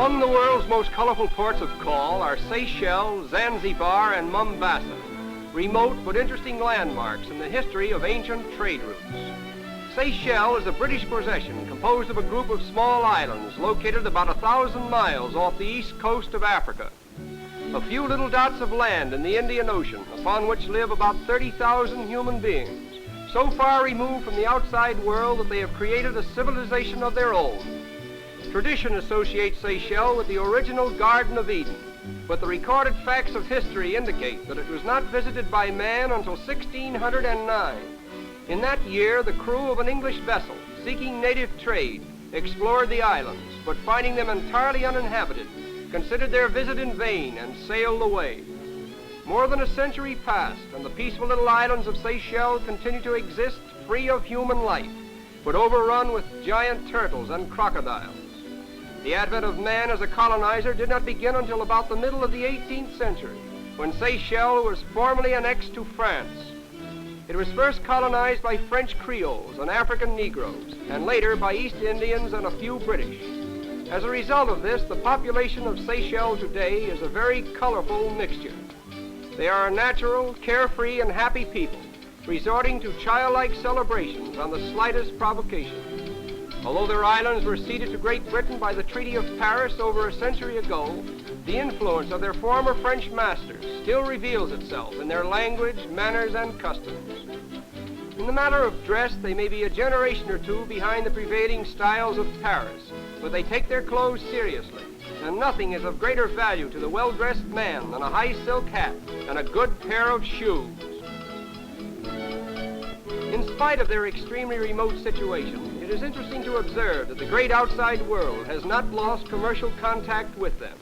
Among the world's most colorful ports of call are Seychelles, Zanzibar, and Mombasa, remote but interesting landmarks in the history of ancient trade routes. Seychelles is a British possession composed of a group of small islands located about 1,000 miles off the east coast of Africa. A few little dots of land in the Indian Ocean upon which live about 30,000 human beings, so far removed from the outside world that they have created a civilization of their own. Tradition associates Seychelles with the original Garden of Eden, but the recorded facts of history indicate that it was not visited by man until 1609. In that year, the crew of an English vessel seeking native trade explored the islands, but finding them entirely uninhabited, considered their visit in vain and sailed away. More than a century passed, and the peaceful little islands of Seychelles continue to exist free of human life, but overrun with giant turtles and crocodiles. The advent of man as a colonizer did not begin until about the middle of the 18th century, when Seychelles was formally annexed to France. It was first colonized by French Creoles and African Negroes, and later by East Indians and a few British. As a result of this, the population of Seychelles today is a very colorful mixture. They are a natural, carefree, and happy people, resorting to childlike celebrations on the slightest provocation. Although their islands were ceded to Great Britain by the Treaty of Paris over a century ago, the influence of their former French masters still reveals itself in their language, manners, and customs. In the matter of dress, they may be a generation or two behind the prevailing styles of Paris, but they take their clothes seriously, and nothing is of greater value to the well-dressed man than a high silk hat and a good pair of shoes. In spite of their extremely remote situation, it is interesting to observe that the great outside world has not lost commercial contact with them.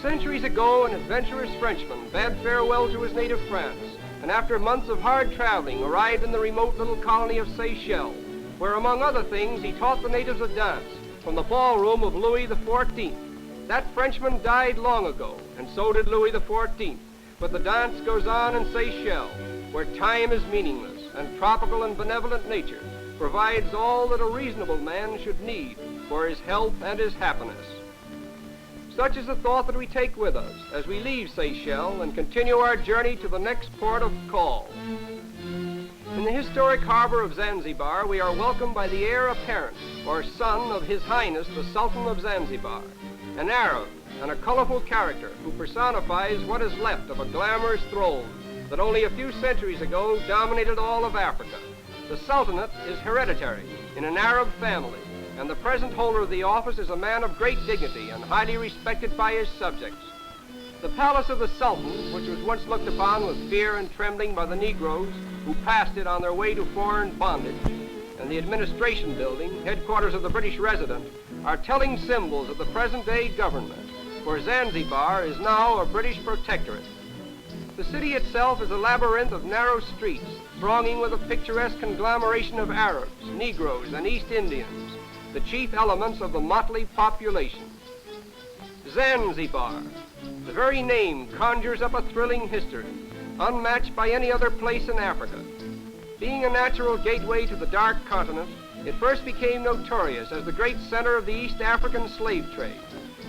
Centuries ago, an adventurous Frenchman bade farewell to his native France, and after months of hard traveling, arrived in the remote little colony of Seychelles, where, among other things, he taught the natives a dance from the ballroom of Louis XIV. That Frenchman died long ago, and so did Louis XIV, but the dance goes on in Seychelles, where time is meaningless, and tropical and benevolent nature provides all that a reasonable man should need for his health and his happiness. Such is the thought that we take with us as we leave Seychelles and continue our journey to the next port of call. In the historic harbor of Zanzibar, we are welcomed by the heir apparent, or son of His Highness the Sultan of Zanzibar, an Arab and a colorful character who personifies what is left of a glamorous throne that only a few centuries ago dominated all of Africa. The Sultanate is hereditary in an Arab family, and the present holder of the office is a man of great dignity and highly respected by his subjects. The palace of the Sultan, which was once looked upon with fear and trembling by the Negroes who passed it on their way to foreign bondage, and the administration building, headquarters of the British resident, are telling symbols of the present-day government, for Zanzibar is now a British protectorate. The city itself is a labyrinth of narrow streets, thronging with a picturesque conglomeration of Arabs, Negroes, and East Indians, the chief elements of the motley population. Zanzibar. The very name conjures up a thrilling history, unmatched by any other place in Africa. Being a natural gateway to the dark continent, it first became notorious as the great center of the East African slave trade.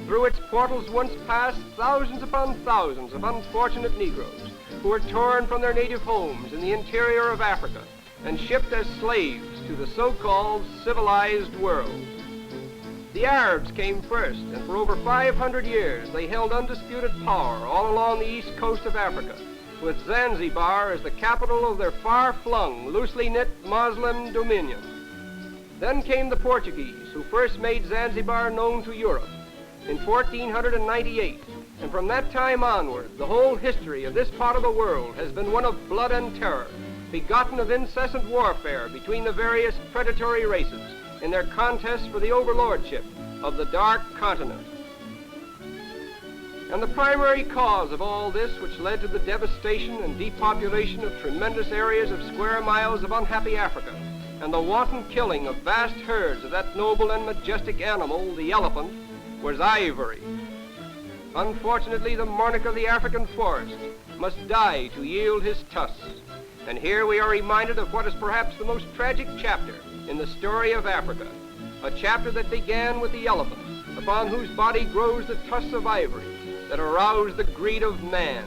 Through its portals once passed thousands upon thousands of unfortunate Negroes who were torn from their native homes in the interior of Africa and shipped as slaves to the so-called civilized world. The Arabs came first, and for over 500 years they held undisputed power all along the east coast of Africa, with Zanzibar as the capital of their far-flung, loosely knit Muslim dominion. Then came the Portuguese, who first made Zanzibar known to Europe in 1498, and from that time onward, the whole history of this part of the world has been one of blood and terror, begotten of incessant warfare between the various predatory races in their contest for the overlordship of the dark continent. And the primary cause of all this, which led to the devastation and depopulation of tremendous areas of square miles of unhappy Africa, and the wanton killing of vast herds of that noble and majestic animal, the elephant, was ivory. Unfortunately, the monarch of the African forest must die to yield his tusks. And here we are reminded of what is perhaps the most tragic chapter in the story of Africa, a chapter that began with the elephant upon whose body grows the tusks of ivory that arouse the greed of man.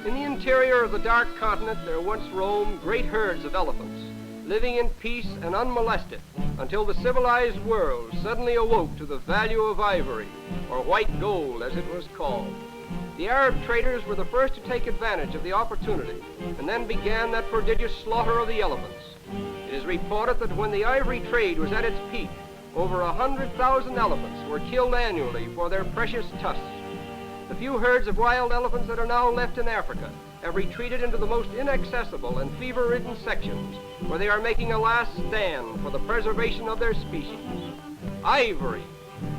In the interior of the dark continent there once roamed great herds of elephants, living in peace and unmolested until the civilized world suddenly awoke to the value of ivory, or white gold as it was called. The Arab traders were the first to take advantage of the opportunity, and then began that prodigious slaughter of the elephants. It is reported that when the ivory trade was at its peak, over 100,000 elephants were killed annually for their precious tusks. The few herds of wild elephants that are now left in Africa have retreated into the most inaccessible and fever-ridden sections, where they are making a last stand for the preservation of their species. Ivory!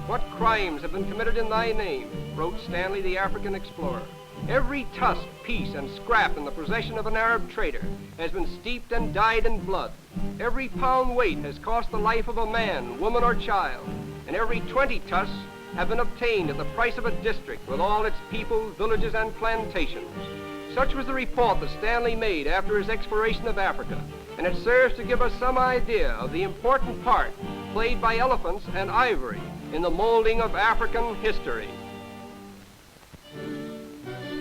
What crimes have been committed in thy name, wrote Stanley the African explorer. Every tusk, piece, and scrap in the possession of an Arab trader has been steeped and dyed in blood. Every pound weight has cost the life of a man, woman, or child, and every 20 tusks have been obtained at the price of a district with all its people, villages, and plantations. Such was the report that Stanley made after his exploration of Africa, and it serves to give us some idea of the important part played by elephants and ivory in the molding of African history.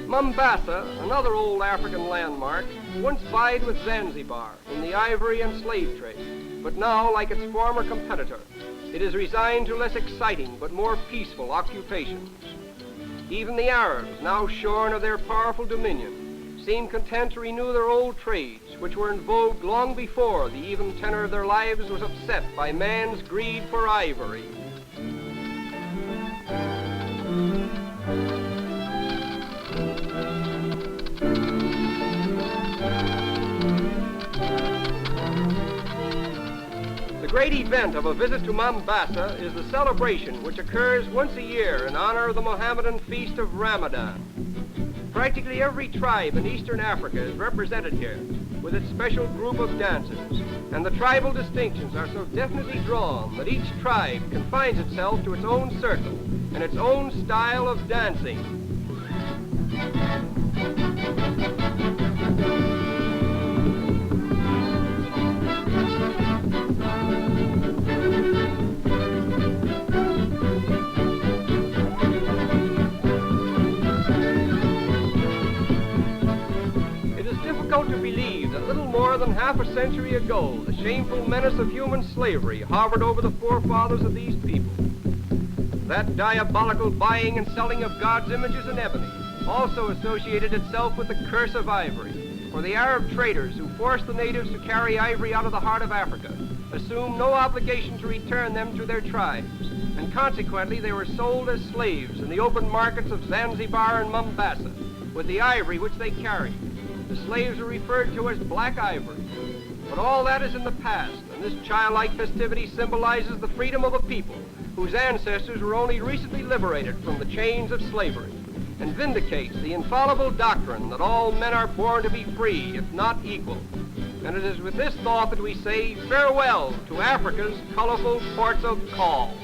Mombasa, another old African landmark, once vied with Zanzibar in the ivory and slave trade, but now, like its former competitor, it is resigned to less exciting but more peaceful occupations. Even the Arabs, now shorn of their powerful dominion, seem content to renew their old trades, which were in vogue long before the even tenor of their lives was upset by man's greed for ivory. The great event of a visit to Mombasa is the celebration which occurs once a year in honor of the Mohammedan feast of Ramadan. Practically every tribe in Eastern Africa is represented here with its special group of dances, and the tribal distinctions are so definitely drawn that each tribe confines itself to its own circle and its own style of dancing. To believe that little more than half a century ago, the shameful menace of human slavery hovered over the forefathers of these people. That diabolical buying and selling of God's images in ebony also associated itself with the curse of ivory, for the Arab traders who forced the natives to carry ivory out of the heart of Africa assumed no obligation to return them to their tribes, and consequently they were sold as slaves in the open markets of Zanzibar and Mombasa with the ivory which they carried. The slaves are referred to as black ivory. But all that is in the past, and this childlike festivity symbolizes the freedom of a people whose ancestors were only recently liberated from the chains of slavery, and vindicates the infallible doctrine that all men are born to be free, if not equal. And it is with this thought that we say farewell to Africa's colorful ports of call.